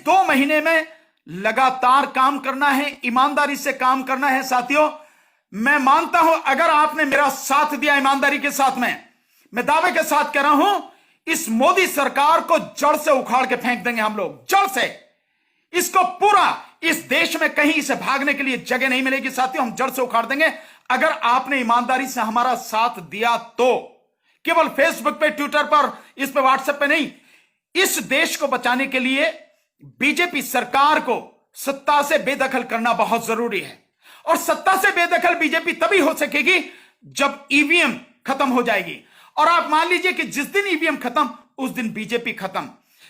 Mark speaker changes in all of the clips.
Speaker 1: 2 महीने में लगातार काम करना है, ईमानदारी से काम करना है। साथियों, मैं मानता हूं अगर आपने मेरा साथ दिया ईमानदारी के साथ में, मैं दावे के साथ कह रहा हूं, इस मोदी सरकार को जड़ से उखाड़ के फेंक देंगे हम लोग, जड़ से। इसको पूरा, इस देश में कहीं इसे भागने के लिए जगह नहीं मिलेगी साथियों, हम जड़ से उखाड़ देंगे अगर आपने ईमानदारी से हमारा साथ दिया तो। केवल फेसबुक पे, ट्विटर पर, इस पे, व्हाट्सएप पे नहीं, इस देश को बचाने के लिए बीजेपी सरकार को सत्ता से बेदखल करना बहुत जरूरी है। और सत्ता से बेदखल बीजेपी तभी हो सकेगी जब ईवीएम खत्म हो जाएगी। और आप मान लीजिए कि जिस दिन ईवीएम खत्म उस दिन बीजेपी खत्म।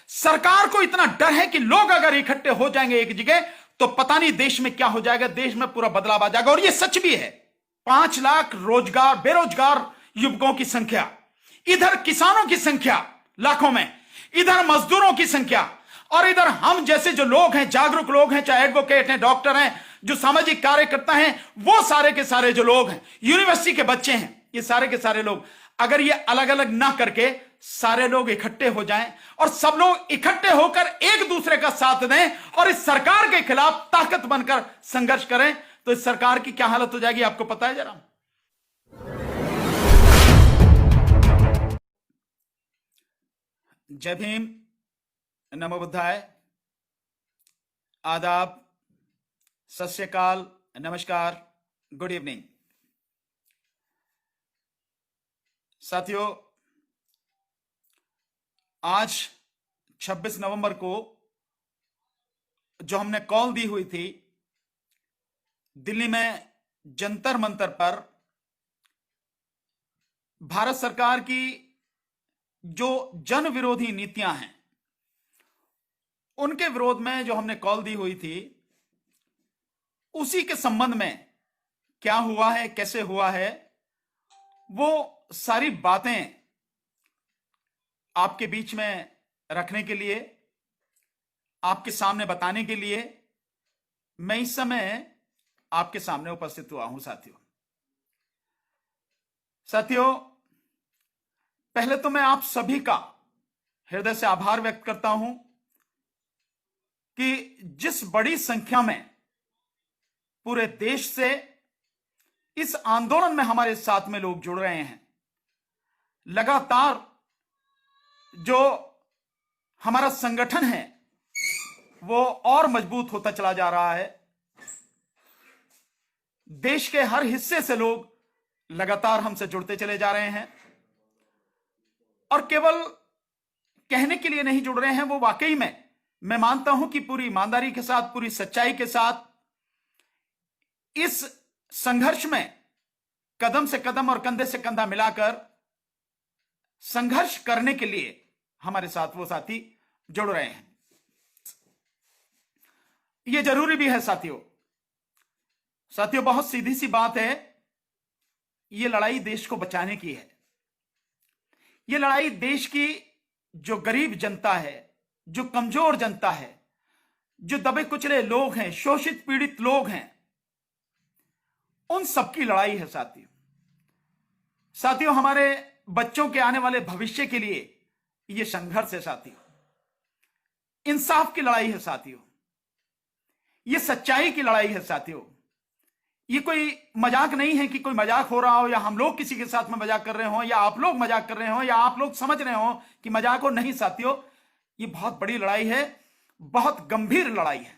Speaker 1: सरकार को इतना डर है कि लोग अगर इकट्ठे हो जाएंगे एक जगह तो पता नहीं देश में क्या हो जाएगा, देश में पूरा बदलाव आ जाएगा। और यह सच भी है। 5 लाख रोजगार, बेरोजगार युवकों की संख्या, इधर किसानों की संख्या लाखों में, इधर मजदूरों की संख्या, और इधर हम जैसे जो लोग हैं, जागरूक लोग हैं, चाहे एडवोकेट हैं, डॉक्टर हैं, जो सामाजिक कार्यकर्ता हैं, वो सारे के सारे जो लोग हैं, यूनिवर्सिटी के बच्चे हैं, ये सारे के सारे लोग, अगर ये अलग अलग ना करके सारे लोग इकट्ठे हो जाएं और सब लोग इकट्ठे होकर एक दूसरे का साथ दें और इस सरकार के खिलाफ ताकत बनकर संघर्ष करें, तो इस सरकार की क्या हालत हो जाएगी आपको पता है जरा। जय भीम, नमो बुद्धाय, आदाब, सत श्री अकाल, नमस्कार, गुड इवनिंग। साथियों, आज 26 नवंबर को जो हमने कॉल दी हुई थी दिल्ली में जंतर मंतर पर भारत सरकार की जो जन विरोधी नीतियां हैं उनके विरोध में जो हमने कॉल दी हुई थी, उसी के संबंध में क्या हुआ है, कैसे हुआ है, वो सारी बातें आपके बीच में रखने के लिए, आपके सामने बताने के लिए मैं इस समय आपके सामने उपस्थित हुआ हूं। साथियों, पहले तो मैं आप सभी का हृदय से आभार व्यक्त करता हूं कि जिस बड़ी संख्या में पूरे देश से इस आंदोलन में हमारे साथ में लोग जुड़ रहे हैं। लगातार जो हमारा संगठन है वो और मजबूत होता चला जा रहा है। देश के हर हिस्से से लोग लगातार हमसे जुड़ते चले जा रहे हैं और केवल कहने के लिए नहीं जुड़ रहे हैं, वो वाकई में मैं मानता हूं कि पूरी ईमानदारी के साथ, पूरी सच्चाई के साथ इस संघर्ष में कदम से कदम और कंधे से कंधा मिलाकर संघर्ष करने के लिए हमारे साथ वो साथी जुड़ रहे हैं। ये जरूरी भी है साथियों। बहुत सीधी सी बात है, ये लड़ाई देश को बचाने की है। ये लड़ाई देश की जो गरीब जनता है, जो कमजोर जनता है, जो दबे कुचले लोग हैं, शोषित पीड़ित लोग हैं, उन सबकी लड़ाई है साथियों। हमारे बच्चों के आने वाले भविष्य के लिए यह संघर्ष है साथियों। इंसाफ की लड़ाई है साथियों। यह सच्चाई की लड़ाई है साथियों। ये कोई मजाक नहीं है कि कोई मजाक हो रहा हो या हम लोग किसी के साथ में मजाक कर रहे हो या आप लोग मजाक कर रहे हो या आप लोग समझ रहे हो कि मजाक हो। नहीं साथियों, ये बहुत बड़ी लड़ाई है, बहुत गंभीर लड़ाई है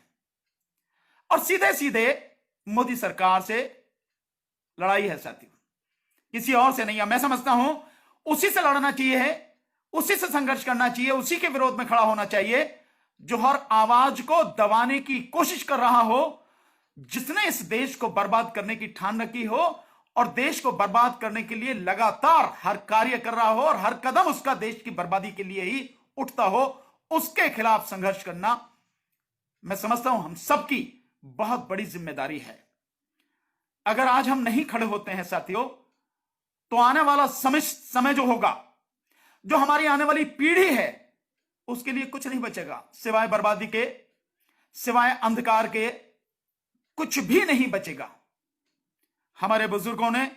Speaker 1: और सीधे सीधे मोदी सरकार से लड़ाई है साथियों, किसी और से नहीं है। मैं समझता हूं उसी से लड़ना चाहिए है, उसी से संघर्ष करना चाहिए, उसी के विरोध में खड़ा होना चाहिए जो हर आवाज को दबाने की कोशिश कर रहा हो, जिसने इस देश को बर्बाद करने की ठान रखी हो और देश को बर्बाद करने के लिए लगातार हर कार्य कर रहा हो और हर कदम उसका देश की बर्बादी के लिए ही उठता हो, उसके खिलाफ संघर्ष करना मैं समझता हूं हम सबकी बहुत बड़ी जिम्मेदारी है। अगर आज हम नहीं खड़े होते हैं साथियों, तो आने वाला समय जो होगा, जो हमारी आने वाली पीढ़ी है, उसके लिए कुछ नहीं बचेगा सिवाय बर्बादी के, सिवाय अंधकार के, कुछ भी नहीं बचेगा। हमारे बुजुर्गों ने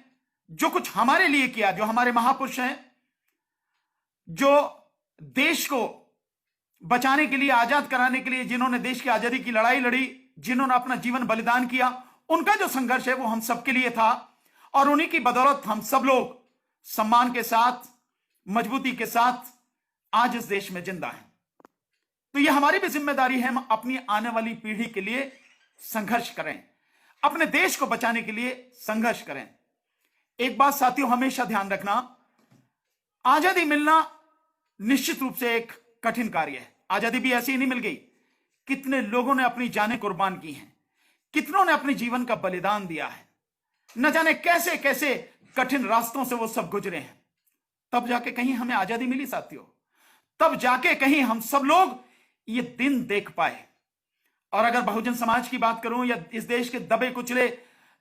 Speaker 1: जो कुछ हमारे लिए किया, जो हमारे महापुरुष हैं, जो देश को बचाने के लिए, आजाद कराने के लिए, जिन्होंने देश की आजादी की लड़ाई लड़ी, जिन्होंने अपना जीवन बलिदान किया, उनका जो संघर्ष है वो हम सबके लिए था। और उन्हीं की बदौलत हम सब लोग सम्मान के साथ, मजबूती के साथ आज इस देश में जिंदा हैं। तो यह हमारी भी जिम्मेदारी है, हम अपनी आने वाली पीढ़ी के लिए संघर्ष करें, अपने देश को बचाने के लिए संघर्ष करें। एक बात साथियों हमेशा ध्यान रखना, आजादी मिलना निश्चित रूप से एक कठिन कार्य है। आजादी भी ऐसे ही नहीं मिल गई, कितने लोगों ने अपनी जानें कुर्बान की हैं, कितनों ने अपने जीवन का बलिदान दिया है, न जाने कैसे कैसे कठिन रास्तों से वो सब गुजरे हैं, तब जाके कहीं हमें आजादी मिली साथियों, तब जाके कहीं हम सब लोग ये दिन देख पाए। और अगर बहुजन समाज की बात करूं या इस देश के दबे कुचले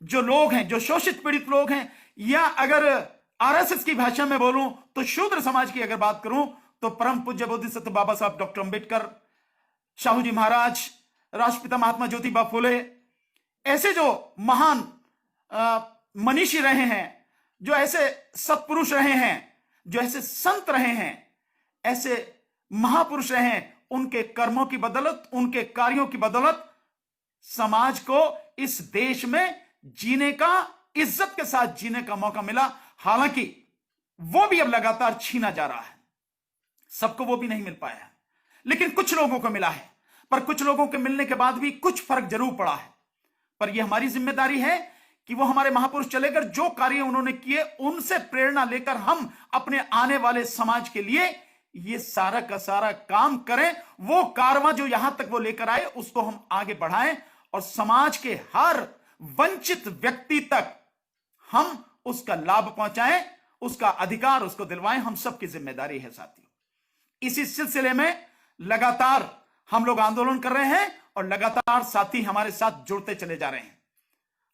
Speaker 1: जो लोग हैं, जो शोषित पीड़ित लोग हैं, या अगर आरएसएस की भाषा में बोलूं तो शूद्र समाज की अगर बात करूं तो परम पूज्य बोधिसत्व बाबा साहब डॉक्टर अंबेडकर, शाहू जी महाराज, राष्ट्रपिता महात्मा ज्योतिबा फुले, ऐसे जो महान मनीषी रहे हैं, जो ऐसे सत्पुरुष रहे हैं, जो ऐसे संत रहे हैं, ऐसे महापुरुष रहे हैं, उनके कर्मों की बदौलत, उनके कार्यों की बदौलत समाज को इस देश में जीने का, इज्जत के साथ जीने का मौका मिला। हालांकि वो भी अब लगातार छीना जा रहा है, सबको वो भी नहीं मिल पाया, लेकिन कुछ लोगों को मिला है। पर कुछ लोगों के मिलने के बाद भी कुछ फर्क जरूर पड़ा है। पर यह हमारी जिम्मेदारी है कि वो हमारे महापुरुष चले गए, जो कार्य उन्होंने किए उनसे प्रेरणा लेकर हम अपने आने वाले समाज के लिए ये सारा का सारा काम करें। वो कारवां जो यहां तक वो लेकर आए उसको हम आगे बढ़ाएं और समाज के हर वंचित व्यक्ति तक हम उसका लाभ पहुंचाएं, उसका अधिकार उसको दिलवाएं। हम सबकी जिम्मेदारी है साथियों। इसी सिलसिले में लगातार हम लोग आंदोलन कर रहे हैं और लगातार साथी हमारे साथ जुड़ते चले जा रहे हैं,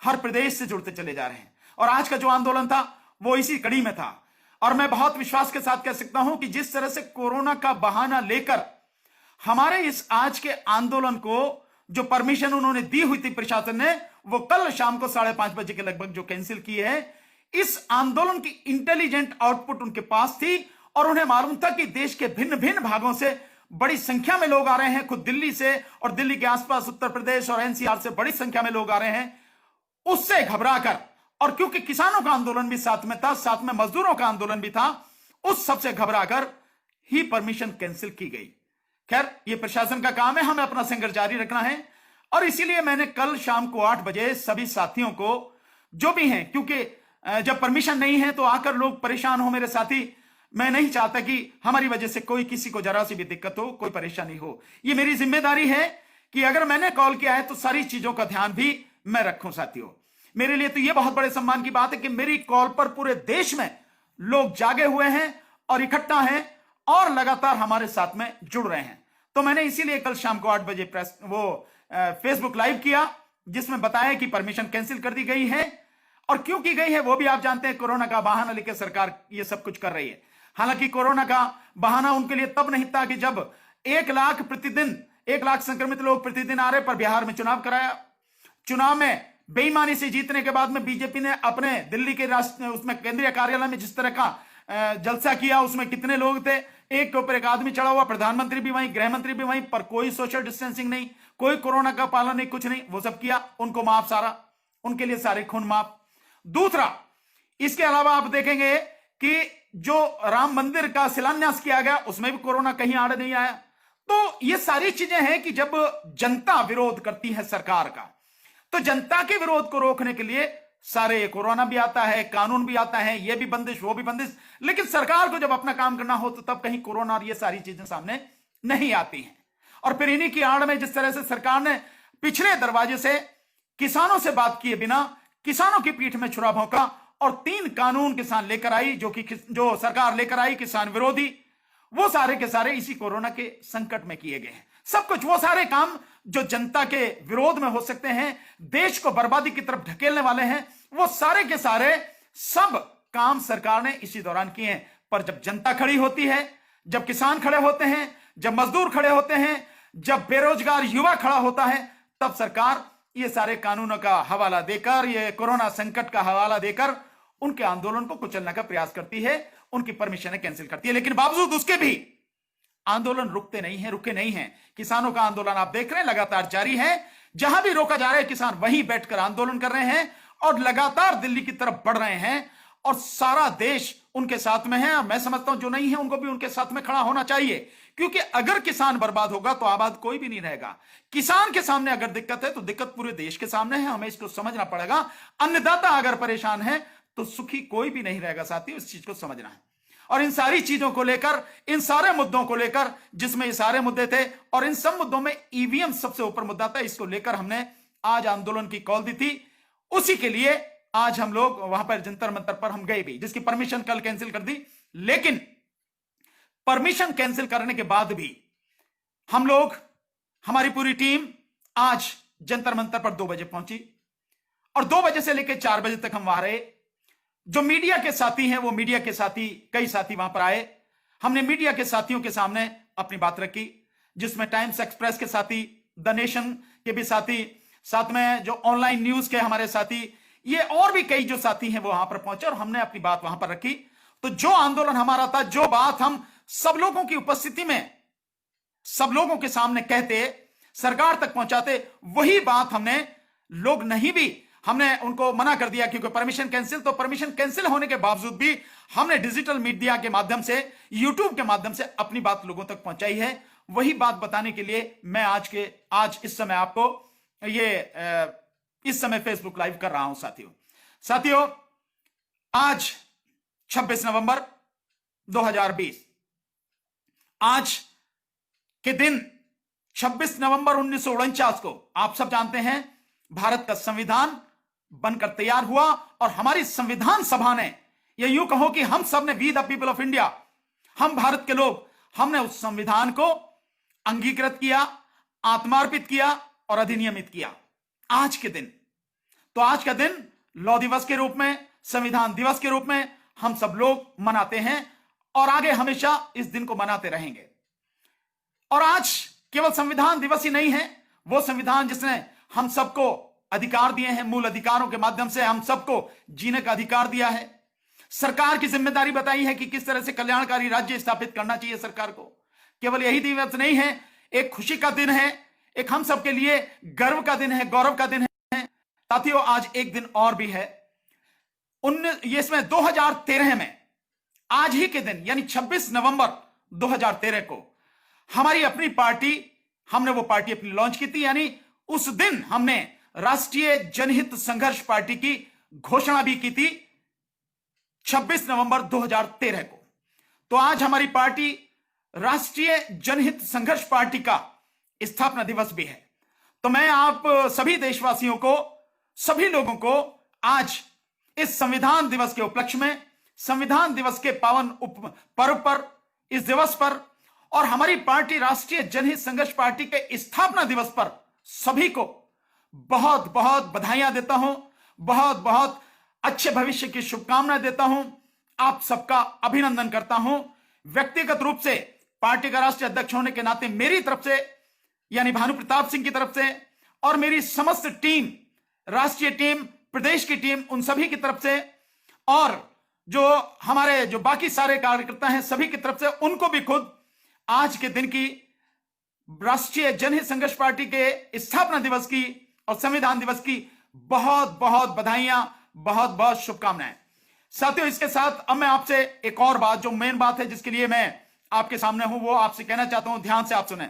Speaker 1: हर प्रदेश से जुड़ते चले जा रहे हैं। और आज का जो आंदोलन था वो इसी कड़ी में था। और मैं बहुत विश्वास के साथ कह सकता हूं कि जिस तरह से कोरोना का बहाना लेकर हमारे इस आज के आंदोलन को जो परमिशन उन्होंने दी हुई थी प्रशासन ने, वो कल शाम को 5:30 बजे के लगभग जो कैंसिल की है, इस आंदोलन की इंटेलिजेंट आउटपुट उनके पास थी और उन्हें मालूम था कि देश के भिन्न भिन्न भागों से बड़ी संख्या में लोग आ रहे हैं, खुद दिल्ली से और दिल्ली के आसपास उत्तर प्रदेश और एनसीआर से बड़ी संख्या में लोग आ रहे हैं। उससे घबराकर, और क्योंकि किसानों का आंदोलन भी साथ में था, साथ में मजदूरों का आंदोलन भी था, उस सबसे घबराकर ही परमिशन कैंसिल की गई। खैर, यह प्रशासन का काम है, हमें अपना संघर्ष जारी रखना है। और इसीलिए मैंने कल शाम को 8 बजे सभी साथियों को जो भी हैं, क्योंकि जब परमिशन नहीं है तो आकर लोग परेशान हो मेरे साथी, मैं नहीं चाहता कि हमारी वजह से कोई किसी को जरा सी भी दिक्कत हो, कोई परेशानी हो। यह मेरी जिम्मेदारी है कि अगर मैंने कॉल किया है तो सारी चीजों का ध्यान भी मैं रखूं साथियों। मेरे लिए तो यह बहुत बड़े सम्मान की बात है कि मेरी कॉल पर पूरे देश में लोग जागे हुए हैं और इकट्ठा हैं और लगातार हमारे साथ में जुड़ रहे हैं। तो मैंने इसीलिए कल शाम को 8 बजे फेसबुक लाइव किया, जिसमें बताया कि परमिशन कैंसिल कर दी गई है। और क्यों की गई है वो भी आप जानते हैं, कोरोना का बहाना लेकर सरकार ये सब कुछ कर रही है। हालांकि कोरोना का बहाना उनके लिए तब नहीं था कि जब 1 लाख संक्रमित लोग प्रतिदिन आ रहे, पर बिहार में चुनाव कराया। चुनाव में बेईमानी से जीतने के बाद में बीजेपी ने अपने दिल्ली के उसमें केंद्रीय कार्यालय में जिस तरह का जलसा किया, उसमें कितने लोग थे, एक के ऊपर एक आदमी चढ़ा हुआ, प्रधानमंत्री भी वहीं, गृह मंत्री भी वहीं, पर कोई सोशल डिस्टेंसिंग नहीं, कोई कोरोना का पालन नहीं, कुछ नहीं, वो सब किया। उनको माफ सारा, उनके लिए सारे खून माफ। दूसरा, इसके अलावा आप देखेंगे कि जो राम मंदिर का शिलान्यास किया गया उसमें भी कोरोना कहीं आड़े नहीं आया। तो ये सारी चीजें हैं कि जब जनता विरोध करती है सरकार का, तो जनता के विरोध को रोकने के लिए सारे कोरोना भी आता है, कानून भी आता है, ये भी बंदिश वो भी बंदिश, लेकिन सरकार को जब अपना काम करना हो तो तब कहीं कोरोना और ये सारी चीजें सामने नहीं आती हैं। और फिर इन्हीं की आड़ में जिस तरह से सरकार ने पिछले दरवाजे से किसानों से बात किए बिना किसानों की पीठ में छुरा भोंका और 3 कानून किसान लेकर आई, जो सरकार लेकर आई किसान विरोधी, वो सारे के सारे इसी कोरोना के संकट में किए गए हैं। सब कुछ वो सारे काम जो जनता के विरोध में हो सकते हैं, देश को बर्बादी की तरफ ढकेलने वाले हैं, वो सारे के सारे सब काम सरकार ने इसी दौरान किए हैं। पर जब जनता खड़ी होती है, जब किसान खड़े होते हैं, जब मजदूर खड़े होते हैं, जब बेरोजगार युवा खड़ा होता है, तब सरकार ये सारे कानूनों का हवाला देकर, ये कोरोना संकट का हवाला देकर उनके आंदोलन को कुचलने का प्रयास करती है, उनकी परमिशन कैंसिल करती है। लेकिन बावजूद उसके भी आंदोलन रुकते नहीं है, रुके नहीं हैं। किसानों का आंदोलन आप देख रहे हैं लगातार जारी है। जहां भी रोका जा रहा है किसान वहीं बैठकर आंदोलन कर रहे हैं और लगातार दिल्ली की तरफ बढ़ रहे हैं और सारा देश उनके साथ में है। मैं समझता हूं जो नहीं है उनको भी उनके साथ में खड़ा होना चाहिए, क्योंकि अगर किसान बर्बाद होगा तो आबाद कोई भी नहीं रहेगा। किसान के सामने अगर दिक्कत है तो दिक्कत पूरे देश के सामने है, हमें इसको समझना पड़ेगा। अन्नदाता अगर परेशान है तो सुखी कोई भी नहीं रहेगा साथियों, इस चीज को समझना है। और इन सारी चीजों को लेकर, इन सारे मुद्दों को लेकर, जिसमें ये सारे मुद्दे थे और इन सब मुद्दों में ईवीएम सबसे ऊपर मुद्दा था, इसको लेकर हमने आज आंदोलन की कॉल दी थी। उसी के लिए आज हम लोग वहां पर जंतर मंतर पर हम गए भी, जिसकी परमिशन कल कैंसिल कर दी। लेकिन परमिशन कैंसिल करने के बाद भी हम लोग, हमारी पूरी टीम आज जंतर मंतर पर 2 बजे पहुंची और 2 बजे से लेकर 4 बजे तक हम वहां रहे। जो मीडिया के साथी हैं वो मीडिया के साथी, कई साथी वहां पर आए। हमने मीडिया के साथियों के सामने अपनी बात रखी, जिसमें टाइम्स एक्सप्रेस के साथी, द नेशन के भी साथी, साथ में जो ऑनलाइन न्यूज के हमारे साथी, ये और भी कई जो साथी हैं वो वहां पर पहुंचे और हमने अपनी बात वहां पर रखी। तो जो आंदोलन हमारा था, जो बात हम सब लोगों की उपस्थिति में सब लोगों के सामने कहते, सरकार तक पहुंचाते, वही बात हमने, लोग नहीं भी, हमने उनको मना कर दिया क्योंकि परमिशन कैंसिल। तो परमिशन कैंसिल होने के बावजूद भी हमने डिजिटल मीडिया के माध्यम से, यूट्यूब के माध्यम से अपनी बात लोगों तक पहुंचाई है। वही बात बताने के लिए मैं आज इस समय आपको इस समय फेसबुक लाइव कर रहा हूं साथियों। आज 26 नवंबर 2020, आज के दिन 26 नवंबर 1949 को आप सब जानते हैं भारत का संविधान बनकर तैयार हुआ और हमारी संविधान सभा ने, यह यूं कहो कि हम सब ने, we the people of India, हम भारत के लोग, हमने उस संविधान को अंगीकृत किया, आत्मार्पित किया और अधिनियमित किया आज के दिन। तो आज का दिन लॉ दिवस के रूप में, संविधान दिवस के रूप में हम सब लोग मनाते हैं और आगे हमेशा इस दिन को मनाते रहेंगे। और आज केवल संविधान दिवस ही नहीं है, वो संविधान जिसने हम सबको अधिकार दिए हैं, मूल अधिकारों के माध्यम से हम सबको जीने का अधिकार दिया है। सरकार की जिम्मेदारी बताई है कि किस तरह से कल्याणकारी राज्य स्थापित करना चाहिए सरकार को। केवल यही दिवस नहीं है, एक खुशी का दिन है, एक हम सबके लिए गर्व का दिन है, गौरव का दिन है साथियों। आज एक दिन और भी है, इसमें 2013 में आज ही के दिन यानी 26 नवंबर 2013 को हमारी अपनी पार्टी, हमने वो पार्टी अपनी लॉन्च की थी। यानी उस दिन हमने राष्ट्रीय जनहित संघर्ष पार्टी की घोषणा भी की थी 26 नवंबर 2013 को। तो आज हमारी पार्टी राष्ट्रीय जनहित संघर्ष पार्टी का स्थापना दिवस भी है। तो मैं आप सभी देशवासियों को, सभी लोगों को आज इस संविधान दिवस के उपलक्ष्य में, संविधान दिवस के पावन पर्व पर, इस दिवस पर और हमारी पार्टी राष्ट्रीय जनहित संघर्ष पार्टी के स्थापना दिवस पर सभी को बहुत बहुत बधाइयां देता हूं, बहुत बहुत अच्छे भविष्य की शुभकामनाएं देता हूं। आप सबका अभिनंदन करता हूं। व्यक्तिगत रूप से पार्टी का राष्ट्रीय अध्यक्ष होने के नाते मेरी तरफ से, यानी भानु प्रताप सिंह की तरफ से और मेरी समस्त टीम, राष्ट्रीय टीम, प्रदेश की टीम, उन सभी की तरफ से और जो हमारे जो बाकी सारे कार्यकर्ता हैं सभी की तरफ से, उनको भी खुद आज के दिन की राष्ट्रीय जनहित संघर्ष पार्टी के स्थापना दिवस की और संविधान दिवस की बहुत बहुत बधाइयां, बहुत बहुत शुभकामनाएं साथियों। इसके साथ अब मैं आपसे एक और बात, जो मेन बात है जिसके लिए मैं आपके सामने हूं, वो आपसे कहना चाहता हूं, ध्यान से आप सुने।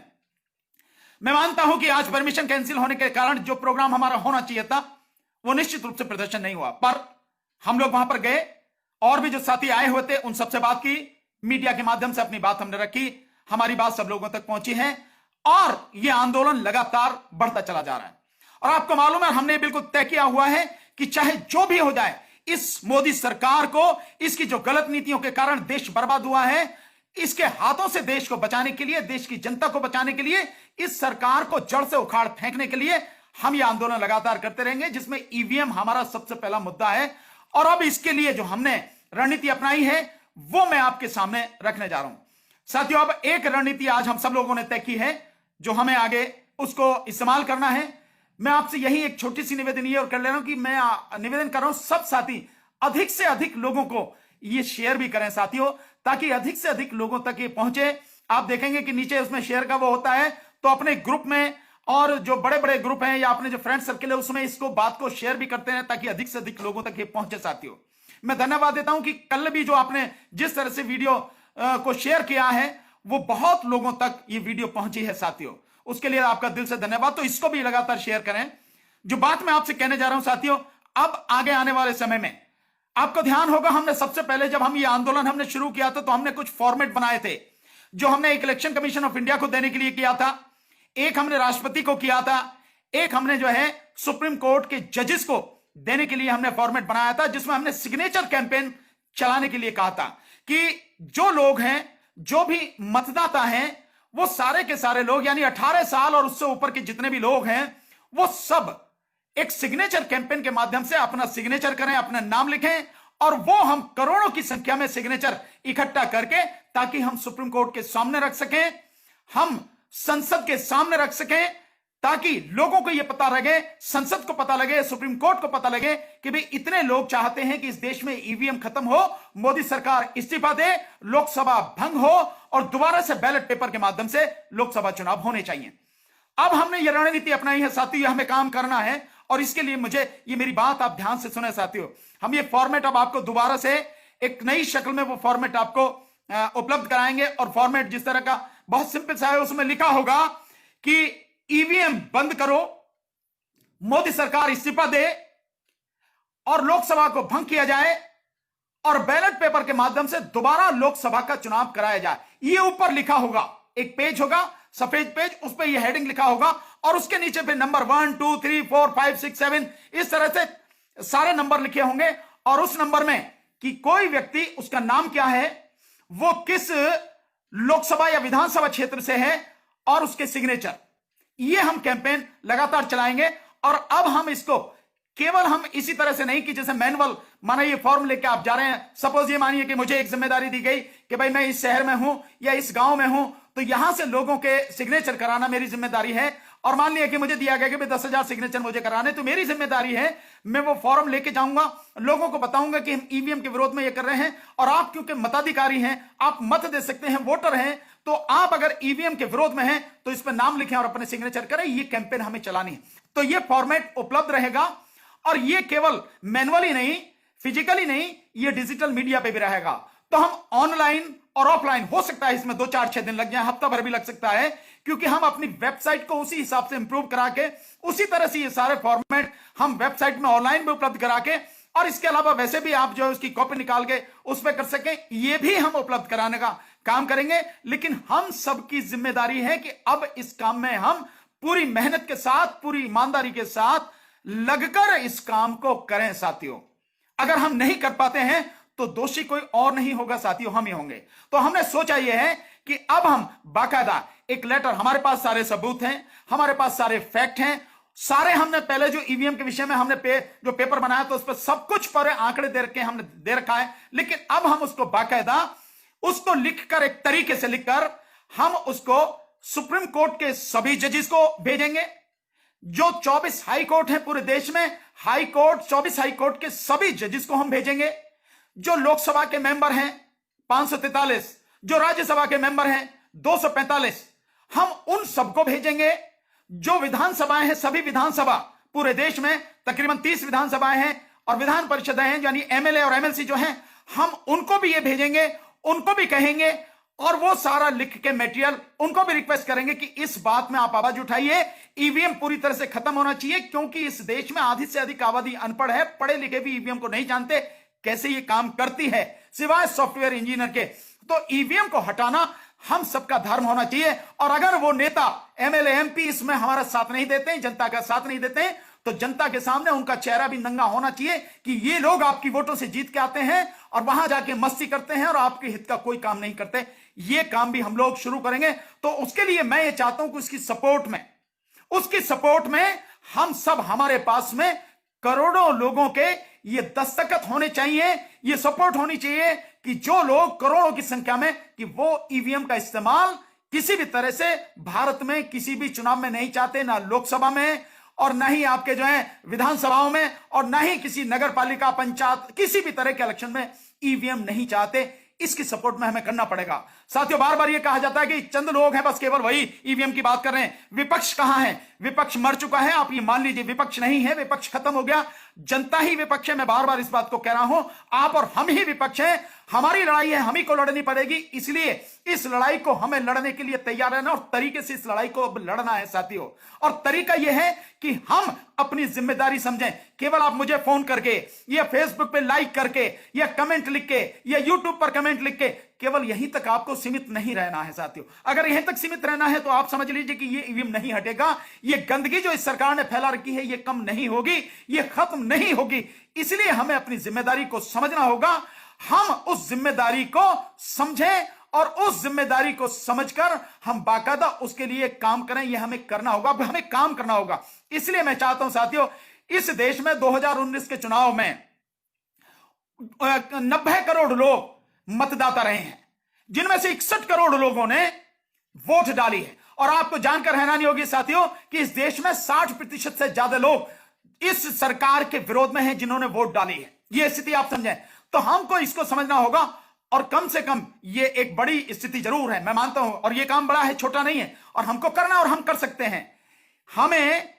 Speaker 1: मैं मानता हूं कि आज परमिशन कैंसिल होने के कारण जो प्रोग्राम हमारा होना चाहिए था वो निश्चित रूप से प्रदर्शन नहीं हुआ, पर हम लोग वहां पर गए और भी जो साथी आए हुए थे उन सबसे बात की, मीडिया के माध्यम से अपनी बात हमने रखी, हमारी बात सब लोगों तक पहुंची है और यह आंदोलन लगातार बढ़ता चला जा रहा है। और आपको मालूम है, हमने बिल्कुल तय किया हुआ है कि चाहे जो भी हो जाए, इस मोदी सरकार को, इसकी जो गलत नीतियों के कारण देश बर्बाद हुआ है, इसके हाथों से देश को बचाने के लिए, देश की जनता को बचाने के लिए, इस सरकार को जड़ से उखाड़ फेंकने के लिए हम यह आंदोलन लगातार करते रहेंगे, जिसमें ईवीएम हमारा सबसे पहला मुद्दा है। और अब इसके लिए जो हमने रणनीति अपनाई है वो मैं आपके सामने रखने जा रहा हूं साथियों। अब एक रणनीति आज हम सब लोगों ने तय की है जो हमें आगे उसको इस्तेमाल करना है। मैं आपसे यही एक छोटी सी निवेदन ये और कर ले रहा हूं कि मैं निवेदन कर रहा हूं, सब साथी अधिक से अधिक लोगों को ये शेयर भी करें साथियों, ताकि अधिक से अधिक लोगों तक ये पहुंचे। आप देखेंगे कि नीचे उसमें शेयर का वो होता है, तो अपने ग्रुप में और जो बड़े बड़े ग्रुप हैं या अपने जो फ्रेंड सर्किल है उसमें इसको बात को शेयर भी करते हैं ताकि अधिक से अधिक लोगों तक ये पहुंचे। साथियों, मैं धन्यवाद देता हूं कि कल भी जो आपने जिस तरह से वीडियो को शेयर किया है वो बहुत लोगों तक ये वीडियो पहुंची है साथियों, उसके लिए आपका दिल से धन्यवाद। तो इसको भी लगातार शेयर करें। जो बात मैं आपसे कहने जा रहा हूं साथियों, अब आगे आने वाले समय में आपको ध्यान होगा, हमने सबसे पहले जब हम ये आंदोलन हमने शुरू किया था तो हमने कुछ फॉर्मेट बनाए थे जो हमने एक इलेक्शन कमीशन ऑफ इंडिया को देने के लिए किया था, एक हमने राष्ट्रपति को किया था, एक हमने जो है सुप्रीम कोर्ट के जजेस को देने के लिए हमने फॉर्मेट बनाया था, जिसमें हमने सिग्नेचर कैंपेन चलाने के लिए कहा था कि जो लोग हैं, जो भी मतदाता हैं, वो सारे के सारे लोग यानी 18 साल और उससे ऊपर के जितने भी लोग हैं वो सब एक सिग्नेचर कैंपेन के माध्यम से अपना सिग्नेचर करें, अपना नाम लिखें और वो हम करोड़ों की संख्या में सिग्नेचर इकट्ठा करके ताकि हम सुप्रीम कोर्ट के सामने रख सकें, हम संसद के सामने रख सकें, ताकि लोगों को यह पता लगे, संसद को पता लगे, सुप्रीम कोर्ट को पता लगे कि भाई इतने लोग चाहते हैं कि इस देश में ईवीएम खत्म हो, मोदी सरकार इस्तीफा दे, लोकसभा भंग हो और दोबारा से बैलेट पेपर के माध्यम से लोकसभा चुनाव होने चाहिए। अब हमने यह रणनीति अपनाई है साथियों, हमें काम करना है और इसके लिए मुझे ये मेरी बात आप ध्यान से सुने साथियों, हम ये फॉर्मेट अब आपको दोबारा से एक नई शक्ल में वो फॉर्मेट आपको उपलब्ध कराएंगे। और फॉर्मेट जिस तरह का बहुत सिंपल सा है, उसमें लिखा होगा कि ईवीएम बंद करो, मोदी सरकार इस्तीफा दे और लोकसभा को भंग किया जाए और बैलेट पेपर के माध्यम से दोबारा लोकसभा का चुनाव कराया जाए। ये ऊपर लिखा होगा, एक पेज होगा, सफेद पेज, उस पर यह हेडिंग लिखा होगा और उसके नीचे पे नंबर 1 2 3 4 5 6 7 इस तरह से सारे नंबर लिखे होंगे और उस नंबर में कि कोई व्यक्ति, उसका नाम क्या है, वो किस लोकसभा या विधानसभा क्षेत्र से है और उसके सिग्नेचर। ये हम कैंपेन लगातार चलाएंगे और अब हम इसको केवल हम इसी तरह से नहीं कि जैसे मैनुअल, माना ये फॉर्म लेके आप जा रहे हैं, सपोज ये मानिए कि मुझे एक जिम्मेदारी दी गई कि भाई मैं इस शहर में हूं या इस गांव में हूं तो यहां से लोगों के सिग्नेचर कराना मेरी जिम्मेदारी है और मान लिया कि मुझे दिया गया कि भाई 10,000 सिग्नेचर मुझे कराने, तो मेरी जिम्मेदारी है मैं वो फॉर्म लेके जाऊंगा, लोगों को बताऊंगा कि हम ईवीएम के विरोध में ये कर रहे हैं और आप क्योंकि मताधिकारी हैं, आप मत दे सकते हैं, वोटर हैं, तो आप अगर ईवीएम के विरोध में हैं तो इस पर नाम लिखें और अपने सिग्नेचर करें। ये कैंपेन हमें चलानी है, तो ये फॉर्मेट उपलब्ध रहेगा और ये केवल मैनुअली नहीं, फिजिकली नहीं, ये डिजिटल मीडिया पे भी रहेगा। तो हम ऑनलाइन और ऑफलाइन, हो सकता है इसमें 2 4 6 दिन लग जाए, हफ्ता भर भी लग सकता है, क्योंकि हम अपनी वेबसाइट को उसी हिसाब से इंप्रूव करा के उसी तरह से ये सारे फॉर्मेट हम वेबसाइट में ऑनलाइन भी उपलब्ध करा के और इसके अलावा वैसे भी आप जो है उसकी कॉपी निकाल के उस पर कर सकें, ये भी हम उपलब्ध कराने का काम करेंगे। लेकिन हम सबकी जिम्मेदारी है कि अब इस काम में हम पूरी मेहनत के साथ, पूरी ईमानदारी के साथ लगकर इस काम को करें साथियों। अगर हम नहीं कर पाते हैं तो दोषी कोई और नहीं होगा साथियों, हम ही होंगे। तो हमने सोचा यह है कि अब हम बाकायदा एक लेटर, हमारे पास सारे सबूत हैं, हमारे पास सारे फैक्ट हैं, सारे हमने पहले जो ईवीएम के विषय में हमने जो पेपर बनाया तो उस पर सब कुछ पर आंकड़े दे रखे हमने दे रखा है, लेकिन अब हम उसको बाकायदा उसको लिखकर, एक तरीके से लिखकर हम उसको सुप्रीम कोर्ट के सभी जजेस को भेजेंगे। जो 24 हाई कोर्ट हैं पूरे देश में, हाई कोर्ट, 24 हाई कोर्ट के सभी जजेस को हम भेजेंगे। जो लोकसभा के मेंबर हैं 543, जो राज्यसभा के मेंबर हैं 245, हम उन सबको भेजेंगे। जो विधानसभाएं हैं, सभी विधानसभा पूरे देश में तकरीबन 30 विधानसभाएं हैं और विधान परिषदें हैं, यानी एमएलए और एमएलसी जो हैं, हम उनको भी ये भेजेंगे, उनको भी कहेंगे और वो सारा लिख के मटेरियल उनको भी रिक्वेस्ट करेंगे कि इस बात में आप आवाज उठाइए, ईवीएम पूरी तरह से खत्म होना चाहिए, क्योंकि इस देश में आधी से अधिक आबादी अनपढ़ है, पढ़े लिखे भी ईवीएम को नहीं जानते कैसे ये काम करती है, सिवाय सॉफ्टवेयर इंजीनियर के। तो ईवीएम को हटाना हम सबका धर्म होना चाहिए और अगर वो नेता, एमएलए, एमपी इसमें हमारा साथ नहीं देते हैं, जनता का साथ नहीं देते हैं, तो जनता के सामने उनका चेहरा भी नंगा होना चाहिए कि ये लोग आपकी वोटों से जीत के आते हैं और वहां जाके मस्ती करते हैं और आपके हित का कोई काम नहीं करते। ये काम भी हम लोग शुरू करेंगे। तो उसके लिए मैं ये चाहता हूं कि उसकी सपोर्ट में हम सब, हमारे पास में करोड़ों लोगों के ये दस्तखत होने चाहिए, ये सपोर्ट होनी चाहिए कि जो लोग करोड़ों की संख्या में, कि वो ईवीएम का इस्तेमाल किसी भी तरह से भारत में किसी भी चुनाव में नहीं चाहते, ना लोकसभा में और ना ही आपके जो है विधानसभाओं में और ना ही किसी नगर पालिका, पंचायत, किसी भी तरह के इलेक्शन में ईवीएम नहीं चाहते। इसकी सपोर्ट में हमें करना पड़ेगा साथियों, बार बार ये कहा जाता है कि चंद लोग हैं बस केवल वही ईवीएम की बात कर रहे हैं। विपक्ष कहां है? विपक्ष मर चुका है। आप ये मान लीजिए, विपक्ष नहीं है, विपक्ष खत्म हो गया, जनता ही विपक्ष है। मैं बार बार इस बात को कह रहा हूं, आप और हम ही विपक्ष हैं। हमारी लड़ाई है, हम ही को लड़नी पड़ेगी। इसलिए इस लड़ाई को हमें लड़ने के लिए तैयार रहना और तरीके से इस लड़ाई को अब लड़ना है साथियों। और तरीका यह है कि हम अपनी जिम्मेदारी समझें। केवल आप मुझे फोन करके या फेसबुक पे लाइक करके या कमेंट लिख के या यूट्यूब पर कमेंट लिख के केवल यहीं तक आपको सीमित नहीं रहना है साथियों। अगर यहीं तक सीमित रहना है तो आप समझ लीजिए कि ये ईवीएम नहीं हटेगा। ये गंदगी जो इस सरकार ने फैला रखी है ये कम नहीं होगी, ये खत्म नहीं होगी। इसलिए हमें अपनी जिम्मेदारी को समझना होगा। हम उस जिम्मेदारी को समझें और उस जिम्मेदारी को समझकर हम बाकायदा उसके लिए काम करें। ये हमें करना होगा, हमें काम करना होगा। इसलिए मैं चाहता हूं साथियों, इस देश में 2019 के चुनाव में 90 करोड़ लोग मतदाता रहे हैं, जिनमें से 61 करोड़ लोगों ने वोट डाली है। और आपको जानकर हैरानी होगी साथियों कि इस देश में 60% से ज्यादा लोग इस सरकार के विरोध में हैं जिन्होंने वोट डाली है। यह स्थिति आप समझें तो हमको इसको समझना होगा। और कम से कम ये एक बड़ी स्थिति जरूर है, मैं मानता हूं, और ये काम बड़ा है, छोटा नहीं है, और हमको करना और हम कर सकते हैं। हमें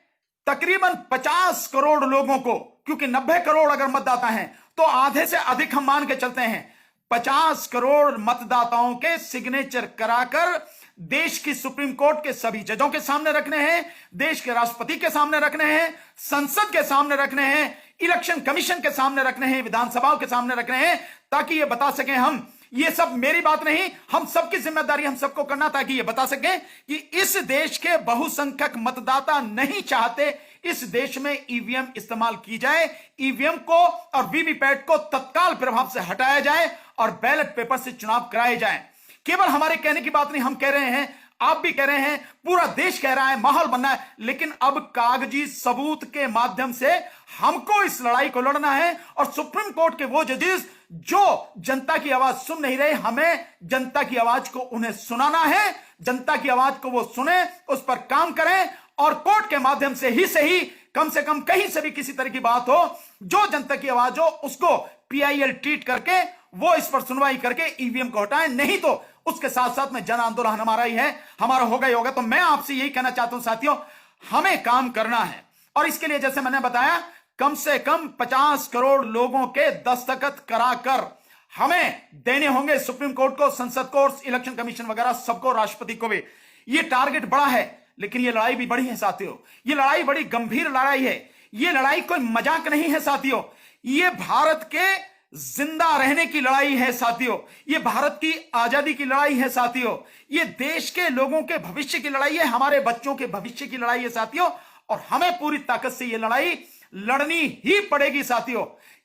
Speaker 1: तकरीबन 50 करोड़ लोगों को, क्योंकि 90 करोड़ अगर मतदाता हैं तो आधे से अधिक हम मान के चलते हैं, 50 करोड़ मतदाताओं के सिग्नेचर कराकर देश की सुप्रीम कोर्ट के सभी जजों के सामने रखने हैं, देश के राष्ट्रपति के सामने रखने हैं, संसद के सामने रखने हैं, इलेक्शन कमीशन के सामने रखने हैं, विधानसभाओं के सामने रखने हैं, ताकि ये बता सकें हम, ये सब मेरी बात नहीं, हम सबकी जिम्मेदारी, हम सबको करना, ताकि ये बता सकें कि इस देश के बहुसंख्यक मतदाता नहीं चाहते इस देश में ईवीएम इस्तेमाल की जाए। ईवीएम को और वीवीपैट को तत्काल प्रभाव से हटाया जाए और बैलेट पेपर से चुनाव कराए जाए। केवल हमारे कहने की बात नहीं, हम कह रहे हैं, आप भी कह रहे हैं, पूरा देश कह रहा है, माहौल बनना है। लेकिन अब कागजी सबूत के माध्यम से हमको इस लड़ाई को लड़ना है। और सुप्रीम कोर्ट के वो जजेस जो जनता की आवाज सुन नहीं रहे, हमें जनता की आवाज को उन्हें सुनाना है। जनता की आवाज को वो सुने, उस पर काम करें, और कोर्ट के माध्यम से ही सही, कम से कम कहीं से भी किसी तरह की बात हो जो जनता की आवाज हो, उसको पीआईएल ट्रीट करके वो इस पर सुनवाई करके ईवीएम को हटाएं। नहीं तो उसके साथ साथ में जन आंदोलन हमारा ही है, हमारा होगा ही होगा। तो मैं आपसे यही कहना चाहता हूं साथियों, हमें काम करना है। और इसके लिए जैसे मैंने बताया, कम से कम 50 करोड़ लोगों के दस्तखत कराकर हमें देने होंगे सुप्रीम कोर्ट को, संसद को, इलेक्शन कमीशन वगैरह सबको, राष्ट्रपति को भी। ये टारगेट बड़ा है, लेकिन ये लड़ाई भी बड़ी है साथियों। ये लड़ाई बड़ी गंभीर लड़ाई है। ये लड़ाई कोई मजाक नहीं है साथियों। ये भारत के जिंदा रहने की लड़ाई है साथियों। ये भारत की आजादी की लड़ाई है साथियों। ये देश के लोगों के भविष्य की लड़ाई है, हमारे बच्चों के भविष्य की लड़ाई है साथियों। और हमें पूरी ताकत से ये लड़ाई लड़नी ही पड़ेगी साथियों।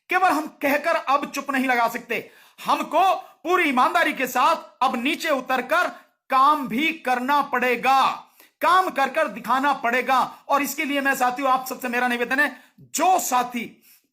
Speaker 1: केवल हम कहकर अब चुप नहीं लगा सकते, हमको पूरी ईमानदारी के साथ अब नीचे उतरकर काम भी करना पड़ेगा, काम कर कर दिखाना पड़ेगा। और इसके लिए मैं साथियों आप सबसे मेरा निवेदन है, जो साथी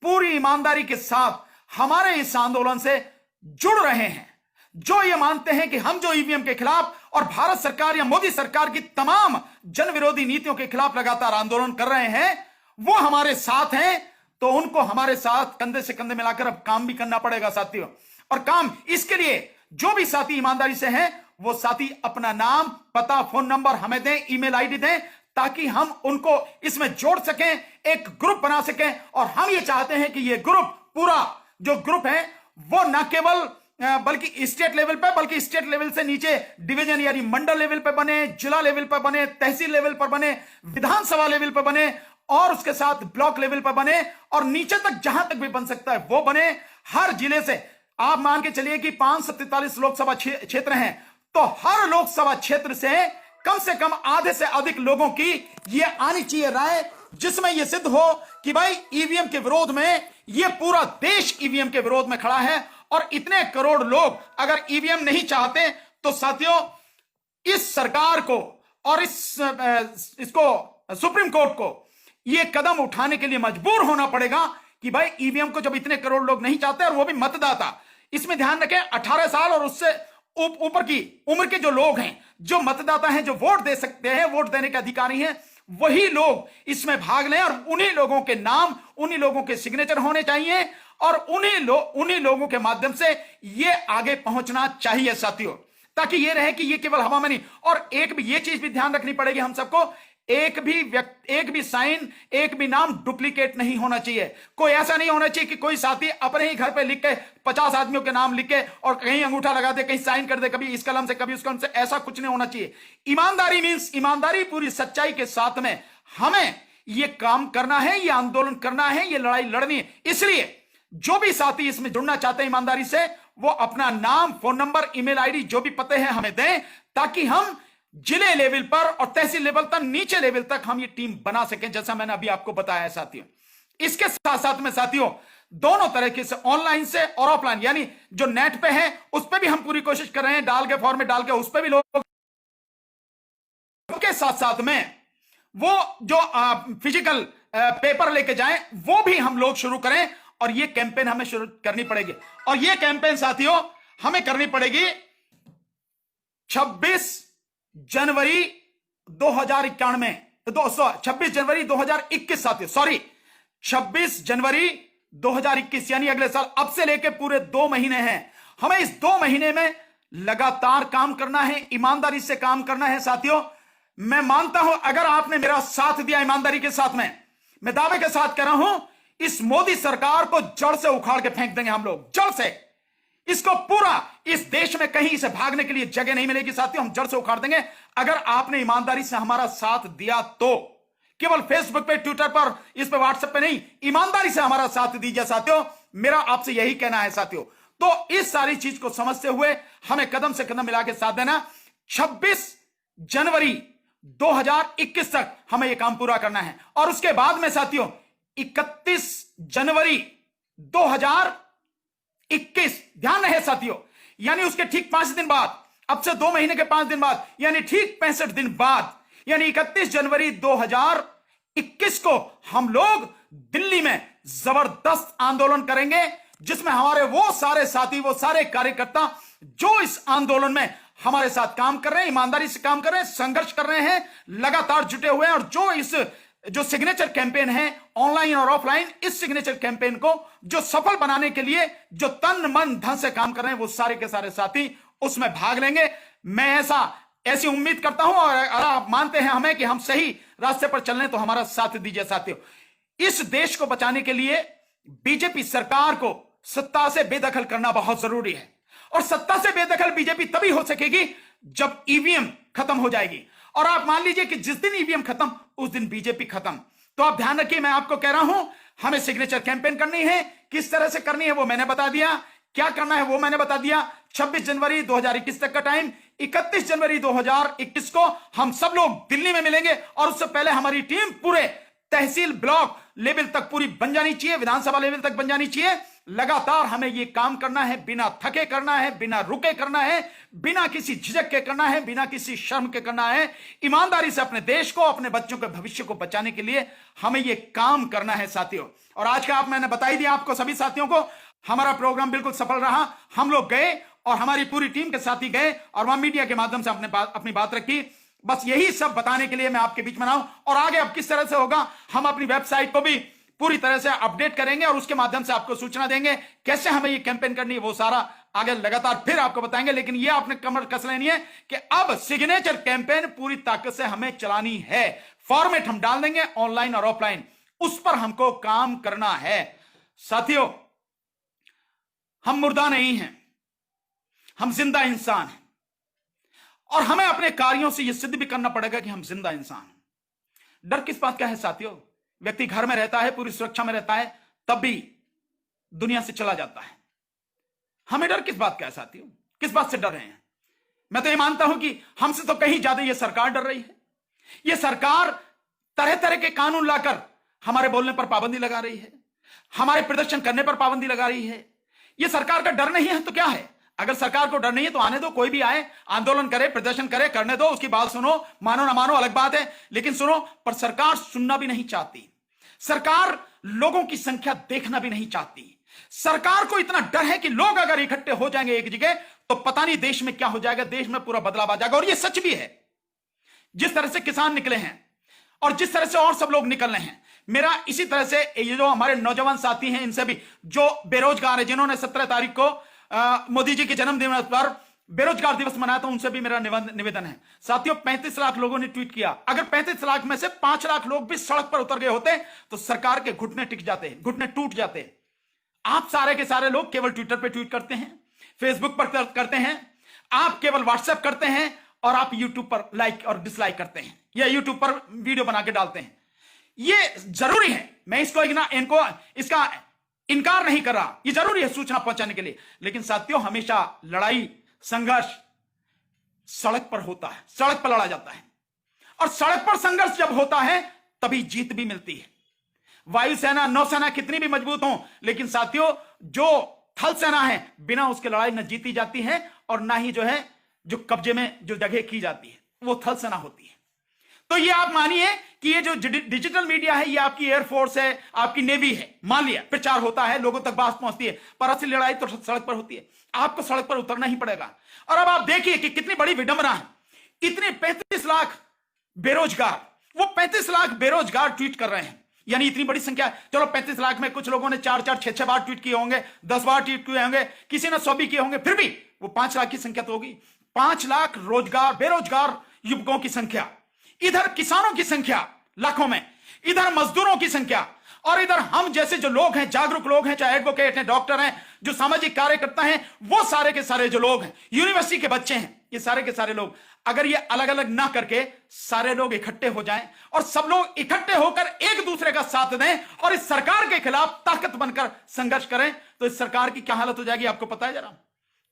Speaker 1: पूरी ईमानदारी के साथ हमारे इस आंदोलन से जुड़ रहे हैं, जो ये मानते हैं कि हम जो ईवीएम के खिलाफ और भारत सरकार या मोदी सरकार की तमाम जन विरोधी नीतियों के खिलाफ लगातार आंदोलन कर रहे हैं, वो हमारे साथ हैं, तो उनको हमारे साथ कंधे से कंधे मिलाकर अब काम भी करना पड़ेगा साथियों। और काम इसके लिए जो भी साथी ईमानदारी से हैं, वो साथी अपना नाम, पता, फोन नंबर हमें दें, ईमेल आईडी दें, ताकि हम उनको इसमें जोड़ सकें, एक ग्रुप बना सकें। और हम ये चाहते हैं कि ये ग्रुप, पूरा जो ग्रुप है, वो न केवल बल्कि स्टेट लेवल पे, बल्कि स्टेट लेवल से नीचे डिवीजन यानी मंडल लेवल पे बने, जिला लेवल पर बने, तहसील लेवल पर बने, विधानसभा लेवल पर बने, और उसके साथ ब्लॉक लेवल पर बने, और नीचे तक जहां तक भी बन सकता है वो बने। हर जिले से आप मान के चलिए कि 543 लोकसभा क्षेत्र हैं, तो हर लोकसभा क्षेत्र से कम आधे से अधिक लोगों की ये आनी चाहिए राय, जिसमें यह सिद्ध हो कि भाई ईवीएम के विरोध में, यह पूरा देश ईवीएम के विरोध में खड़ा है। और इतने करोड़ लोग अगर ईवीएम नहीं चाहते, तो साथियों इस सरकार को और इसको सुप्रीम कोर्ट को यह कदम उठाने के लिए मजबूर होना पड़ेगा कि भाई ईवीएम को जब इतने करोड़ लोग नहीं चाहते, और वो भी मतदाता, इसमें ध्यान रखें 18 साल और उससे ऊपर की उम्र के जो लोग हैं, जो मतदाता हैं, जो वोट दे सकते हैं, वोट देने के अधिकारी हैं, वही लोग इसमें भाग लें। और उन्हीं लोगों के नाम, उन्हीं लोगों के सिग्नेचर होने चाहिए, और उन्हीं लोगों के माध्यम से ये आगे पहुंचना चाहिए साथियों। ताकि ये रहे कि ये केवल हवा में नहीं। और एक भी ये चीज भी ध्यान रखनी पड़ेगी हम सबको, एक भी साइन, एक भी नाम डुप्लीकेट नहीं होना चाहिए। कोई ऐसा नहीं होना चाहिए कि कोई साथी अपने ही घर पे लिख के 50 आदमियों के नाम लिख के और कहीं अंगूठा लगा दे, कहीं साइन कर दे, कभी इस कलम से कभी उस कलम से। ऐसा कुछ नहीं होना चाहिए। ईमानदारी मींस ईमानदारी, पूरी सच्चाई के साथ में हमें ये काम करना है, ये आंदोलन करना है, ये लड़ाई लड़नी है। इसलिए जो भी साथी इसमें जुड़ना चाहते हैं ईमानदारी से, वो अपना नाम, फोन नंबर, ईमेल आईडी, जो भी पते हैं हमें दें, ताकि हम जिले लेवल पर और तहसील लेवल तक, नीचे लेवल तक हम ये टीम बना सकें, जैसा मैंने अभी आपको बताया है साथियों। इसके साथ साथ में साथियों, दोनों तरीके से, ऑनलाइन से और ऑफलाइन, यानी जो नेट पे है उस पे भी हम पूरी कोशिश कर रहे हैं, डाल के फॉर्म में डाल के उस पे भी लोग के साथ साथ में वो जो फिजिकल पेपर लेके जाएं, वो भी हम लोग शुरू करें। और ये कैंपेन हमें शुरू करनी पड़ेगी। और ये कैंपेन साथियों हमें करनी पड़ेगी 26 जनवरी 2091 में, 26 जनवरी 2021 साथियों, सॉरी 26 जनवरी 2021, यानी अगले साल। अब से लेके पूरे 2 महीने हैं। हमें इस 2 महीने में लगातार काम करना है, ईमानदारी से काम करना है साथियों। मैं मानता हूं अगर आपने मेरा साथ दिया ईमानदारी के साथ में, मैं दावे के साथ कह रहा हूं, इस मोदी सरकार को जड़ से उखाड़ के फेंक देंगे हम लोग, जड़ से। इसको पूरा, इस देश में कहीं इसे भागने के लिए जगह नहीं मिलेगी साथियों, हम जड़ से उखाड़ देंगे। अगर आपने ईमानदारी से हमारा साथ दिया तो, केवल फेसबुक पे, ट्विटर पर, इस पे, व्हाट्सएप पे नहीं, ईमानदारी से हमारा साथ दीजिए साथियों। मेरा आपसे यही कहना है साथियों। तो इस सारी चीज को समझते हुए हमें कदम से कदम मिला के साथ देना। 26 जनवरी 2021 तक हमें यह काम पूरा करना है। और उसके बाद में साथियों 31 जनवरी 2021, ध्यान रहे साथियों, यानी उसके ठीक 5 दिन बाद, अब से 2 महीने के 5 दिन बाद, यानी ठीक 65 दिन बाद, यानी 31 जनवरी 2021 को हम लोग दिल्ली में जबरदस्त आंदोलन करेंगे, जिसमें हमारे वो सारे साथी, वो सारे कार्यकर्ता जो इस आंदोलन में हमारे साथ काम कर रहे हैं, ईमानदारी से काम कर रहे हैं, संघर्ष कर रहे हैं, लगातार जुटे हुए हैं। और जो सिग्नेचर कैंपेन है ऑनलाइन और ऑफलाइन, इस सिग्नेचर कैंपेन को जो सफल बनाने के लिए जो तन मन धन से काम कर रहे हैं, वो सारे के सारे साथी उसमें भाग लेंगे। मैं ऐसी उम्मीद करता हूं, और अगर आप मानते हैं हमें कि हम सही रास्ते पर चल रहे हैं, तो हमारा साथ दीजिए साथियों। इस देश को बचाने के लिए बीजेपी सरकार को सत्ता से बेदखल करना बहुत जरूरी है। और सत्ता से बेदखल बीजेपी तभी हो सकेगी जब ईवीएम खत्म हो जाएगी। और आप मान लीजिए कि जिस दिन ईवीएम खत्म, उस दिन बीजेपी खत्म। तो आप ध्यान रखिए, मैं आपको कह रहा हूं, हमें सिग्नेचर कैंपेन करनी है। किस तरह से करनी है वो मैंने बता दिया, क्या करना है वो मैंने बता दिया। 26 जनवरी 2021 तक का टाइम, 31 जनवरी 2021 को हम सब लोग दिल्ली में मिलेंगे। और उससे पहले हमारी टीम पूरे तहसील, ब्लॉक लेवल तक पूरी बन जानी चाहिए, विधानसभा लेवल तक बन जानी चाहिए। लगातार हमें यह काम करना है, बिना थके करना है, बिना रुके करना है, बिना किसी झिझक के करना है, बिना किसी शर्म के करना है। ईमानदारी से अपने देश को, अपने बच्चों के भविष्य को बचाने के लिए हमें यह काम करना है साथियों। और आज का मैंने बता ही दिया आपको सभी साथियों को, हमारा प्रोग्राम बिल्कुल सफल रहा। हम लोग गए और हमारी पूरी टीम के साथी गए और वहां मीडिया के माध्यम से अपनी बात रखी। बस यही सब बताने के लिए मैं आपके बीच में आऊं। और आगे अब किस तरह से होगा, हम अपनी वेबसाइट को भी पूरी तरह से अपडेट करेंगे और उसके माध्यम से आपको सूचना देंगे कैसे हमें ये कैंपेन करनी है, वो सारा आगे लगातार फिर आपको बताएंगे। लेकिन ये आपने कमर कस लेनी है कि अब सिग्नेचर कैंपेन पूरी ताकत से हमें चलानी है। फॉर्मेट हम डाल देंगे ऑनलाइन और ऑफलाइन, उस पर हमको काम करना है साथियों। हम मुर्दा नहीं हैं, हम जिंदा इंसान हैं। और हमें अपने कार्यों से यह सिद्ध भी करना पड़ेगा कि हम जिंदा इंसान हैं। डर किस बात का है साथियों? व्यक्ति घर में रहता है, पूरी सुरक्षा में रहता है, तब भी दुनिया से चला जाता है। हमें डर किस बात का है साथियों? किस बात से डर रहे हैं? मैं तो ये मानता हूं कि हमसे तो कहीं ज्यादा यह सरकार डर रही है। यह सरकार तरह तरह के कानून लाकर हमारे बोलने पर पाबंदी लगा रही है, हमारे प्रदर्शन करने पर पाबंदी लगा रही है। यह सरकार का डर नहीं है तो क्या है? अगर सरकार को डर नहीं है तो आने दो, कोई भी आए, आंदोलन करे, प्रदर्शन करे, करने दो, उसकी बात सुनो, मानो ना मानो अलग बात है, लेकिन सुनो। पर सरकार सुनना भी नहीं चाहती, सरकार लोगों की संख्या देखना भी नहीं चाहती। सरकार को इतना डर है कि लोग अगर इकट्ठे हो जाएंगे एक जगह तो पता नहीं देश में क्या हो जाएगा, देश में पूरा बदलाव आ जाएगा। और यह सच भी है। जिस तरह से किसान निकले हैं और जिस तरह से और सब लोग निकल रहे हैं, मेरा इसी तरह से ये जो हमारे नौजवान साथी हैं, इनसे भी जो बेरोजगार है, जिन्होंने 17 तारीख को मोदी जी के जन्मदिन पर बेरोजगार दिवस मनाया था, उनसे भी मेरा निवेदन है। साथियों, 35 लाख लोगों ने ट्वीट किया। अगर 35 लाख में से 5 लाख लोग भी सड़क पर उतर गए होते तो सरकार के घुटने टिक जाते, घुटने टूट जाते। आप सारे के सारे लोग केवल ट्विटर पे ट्वीट करते हैं, फेसबुक पर करते हैं, आप केवल व्हाट्सएप करते हैं, और आप यूट्यूब पर लाइक और डिसलाइक करते हैं, या यूट्यूब पर वीडियो बना के डालते हैं। ये जरूरी है, मैं इनको इसका इनकार नहीं कर रहा, ये जरूरी है सूचना पहुंचाने के लिए। लेकिन साथियों, हमेशा लड़ाई, संघर्ष सड़क पर होता है, सड़क पर लड़ा जाता है, और सड़क पर संघर्ष जब होता है तभी जीत भी मिलती है। वायुसेना, नौसेना कितनी भी मजबूत हो, लेकिन साथियों, जो थल सेना है, बिना उसके लड़ाई न जीती जाती है, और ना ही जो कब्जे में जो जगह की जाती है वो थल सेना होती है। तो ये आप मानिए कि ये जो डिजिटल मीडिया है, ये आपकी एयरफोर्स है, आपकी नेवी है। मान लिया प्रचार होता है, लोगों तक बात पहुंचती है, पर असली लड़ाई तो सड़क पर होती है। आपको सड़क पर उतरना ही पड़ेगा। और अब आप देखिए कि कितनी बड़ी विडंबना है, इतने 35 लाख बेरोजगार, वो 35 लाख बेरोजगार ट्वीट कर रहे हैं, यानी इतनी बड़ी संख्या। चलो 35 लाख में कुछ लोगों ने 4-4, 6-6 बार ट्वीट किए होंगे, 10 बार ट्वीट किए होंगे, किसी ने 100 भी किए होंगे, फिर भी वो 5 लाख की संख्या तो होगी। 5 लाख बेरोजगार युवकों की संख्या, इधर किसानों की संख्या लाखों में, इधर मजदूरों की संख्या, और इधर हम जैसे जो लोग हैं, जागरूक लोग हैं, चाहे एडवोकेट हैं, डॉक्टर हैं, जो सामाजिक कार्यकर्ता हैं, वो सारे के सारे जो लोग हैं, यूनिवर्सिटी के बच्चे हैं, ये सारे के सारे लोग, अगर ये अलग अलग ना करके सारे लोग इकट्ठे हो जाएं और सब लोग इकट्ठे होकर एक दूसरे का साथ दें और इस सरकार के खिलाफ ताकत बनकर संघर्ष करें, तो इस सरकार की क्या हालत हो जाएगी आपको पता है जरा।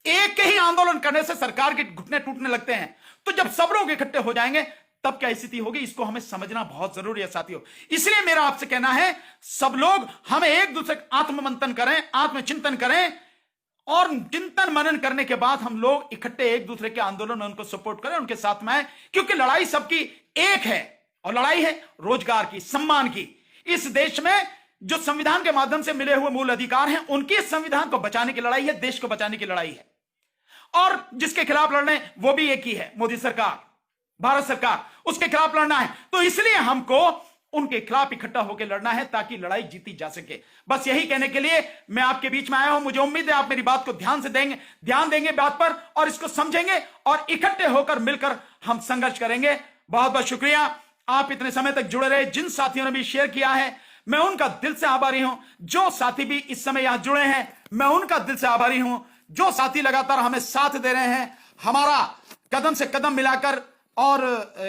Speaker 1: एक ही आंदोलन करने से सरकार के घुटने टूटने लगते हैं, तो जब सब लोग इकट्ठे हो जाएंगे तब क्या स्थिति होगी, इसको हमें समझना बहुत जरूरी है साथियों। इसलिए मेरा आपसे कहना है, सब लोग हमें एक दूसरे का आत्ममंथन करें, आत्मचिंतन करें, और चिंतन मनन करने के बाद हम लोग इकट्ठे एक दूसरे के आंदोलन में उनको सपोर्ट करें, उनके साथ में आए, क्योंकि लड़ाई सबकी एक है, और लड़ाई है रोजगार की, सम्मान की। इस देश में जो संविधान के माध्यम से मिले हुए मूल अधिकार हैं, उनकी इस संविधान को बचाने की लड़ाई है, देश को बचाने की लड़ाई है। और जिसके खिलाफ लड़ने वो भी एक ही है, मोदी सरकार, भारत सरकार, उसके खिलाफ लड़ना है। तो इसलिए हमको उनके खिलाफ इकट्ठा होकर लड़ना है ताकि लड़ाई जीती जा सके। बस यही कहने के लिए मैं आपके बीच में आया हूं। मुझे उम्मीद है आप मेरी बात को ध्यान देंगे बात पर, और इसको समझेंगे, और इकट्ठे होकर मिलकर हम संघर्ष करेंगे। बहुत बहुत शुक्रिया, आप इतने समय तक जुड़े रहे। जिन साथियों ने भी शेयर किया है, मैं उनका दिल से आभारी हूं। जो साथी भी इस समय यहां जुड़े हैं, मैं उनका दिल से आभारी हूं। जो साथी लगातार हमें साथ दे रहे हैं, हमारा कदम से कदम मिलाकर और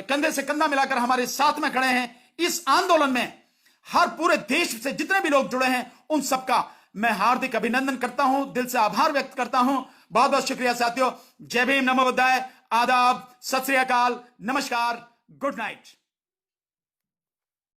Speaker 1: कंधे से कंधा मिलाकर हमारे साथ में खड़े हैं इस आंदोलन में, हर पूरे देश से जितने भी लोग जुड़े हैं, उन सबका मैं हार्दिक अभिनंदन करता हूं, दिल से आभार व्यक्त करता हूं। बहुत बहुत शुक्रिया साथियों। जय भीम, नमो बुद्धाय, आदाब, सत श्री अकाल, नमस्कार, गुड नाइट।